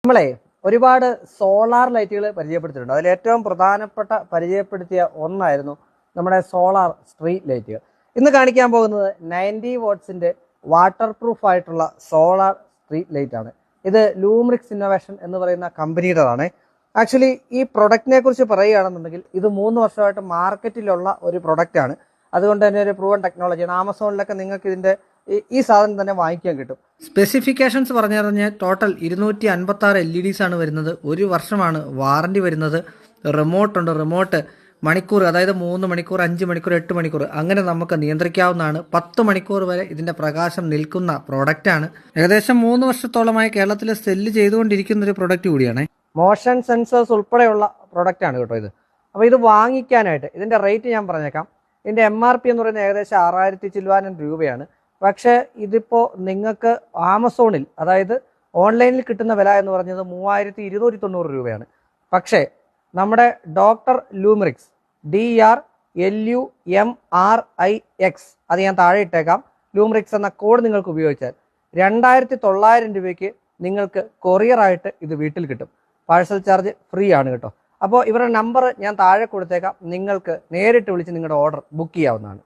നമ്മളെ ഒരുപാട് സോളാർ ലൈറ്റുകൾ പരിചയപ്പെടുത്തിയിട്ടുണ്ട്. അതിൽ ഏറ്റവും പ്രധാനപ്പെട്ട പരിചയപ്പെടുത്തിയ ഒന്നായിരുന്നു നമ്മുടെ സോളാർ സ്ട്രീറ്റ് ലൈറ്റുകൾ. ഇന്ന് കാണിക്കാൻ പോകുന്നത് 90 വാട്ട്സിന്റെ വാട്ടർ പ്രൂഫ് ആയിട്ടുള്ള സോളാർ സ്ട്രീറ്റ് ലൈറ്റ് ആണ്. ഇത് ലൂമ്രിക്സ് ഇന്നോവേഷൻ എന്ന് പറയുന്ന കമ്പനിയുടേതാണ്. ആക്ച്വലി ഈ പ്രൊഡക്റ്റിനെ കുറിച്ച് പറയുകയാണെന്നുണ്ടെങ്കിൽ ഇത് 3 വർഷമായിട്ട് മാർക്കറ്റിലുള്ള ഒരു പ്രൊഡക്റ്റ് ആണ്. അതുകൊണ്ട് തന്നെ ഒരു പ്രൂവൺ ടെക്നോളജിയാണ്. ആമസോണിലൊക്കെ നിങ്ങൾക്ക് ഇതിന്റെ ഈ സാധനം തന്നെ വാങ്ങിക്കാൻ കിട്ടും. സ്പെസിഫിക്കേഷൻസ് പറഞ്ഞു കഴിഞ്ഞാൽ ടോട്ടൽ 256 LEDs ആണ് വരുന്നത്. 1 വർഷമാണ് വാറണ്ടി വരുന്നത്. റിമോട്ട് ഉണ്ട്. റിമോട്ട് മണിക്കൂർ, അതായത് 3 മണിക്കൂർ, 5 മണിക്കൂർ, 8 മണിക്കൂർ അങ്ങനെ നമുക്ക് നിയന്ത്രിക്കാവുന്നതാണ്. 10 മണിക്കൂർ വരെ ഇതിന്റെ പ്രകാശം നിൽക്കുന്ന പ്രോഡക്റ്റാണ്. ഏകദേശം 3 വർഷത്തോളമായി കേരളത്തിൽ സെല്ല് ചെയ്തുകൊണ്ടിരിക്കുന്ന ഒരു പ്രൊഡക്റ്റ് കൂടിയാണ്. മോഷൻ സെൻസേഴ്സ് ഉൾപ്പെടെയുള്ള പ്രൊഡക്റ്റ് ആണ് കേട്ടോ ഇത്. അപ്പോൾ ഇത് വാങ്ങിക്കാനായിട്ട് ഇതിന്റെ റേറ്റ് ഞാൻ പറഞ്ഞേക്കാം. ഇതിന്റെ MRP എന്ന് പറയുന്നത് ഏകദേശം 6000 ചില്ലുവാനം രൂപയാണ്. പക്ഷേ ഇതിപ്പോൾ നിങ്ങൾക്ക് ആമസോണിൽ, അതായത് ഓൺലൈനിൽ കിട്ടുന്ന വില എന്ന് പറഞ്ഞത് 3290 രൂപയാണ്. പക്ഷേ നമ്മുടെ ഡോക്ടർ ലൂമ്രിക്സ് DRLUMRIX അത് ഞാൻ താഴെ ഇട്ടേക്കാം. ലൂമ്രിക്സ് എന്ന കോഡ് നിങ്ങൾക്ക് ഉപയോഗിച്ചാൽ 2900 രൂപയ്ക്ക് നിങ്ങൾക്ക് കൊറിയറായിട്ട് ഇത് വീട്ടിൽ കിട്ടും. പാഴ്സൽ ചാർജ് ഫ്രീ ആണ് കേട്ടോ. അപ്പോൾ ഇവരുടെ നമ്പർ ഞാൻ താഴെ കൊടുത്തേക്കാം. നിങ്ങൾക്ക് നേരിട്ട് വിളിച്ച് നിങ്ങളുടെ ഓർഡർ ബുക്ക് ചെയ്യാവുന്നതാണ്.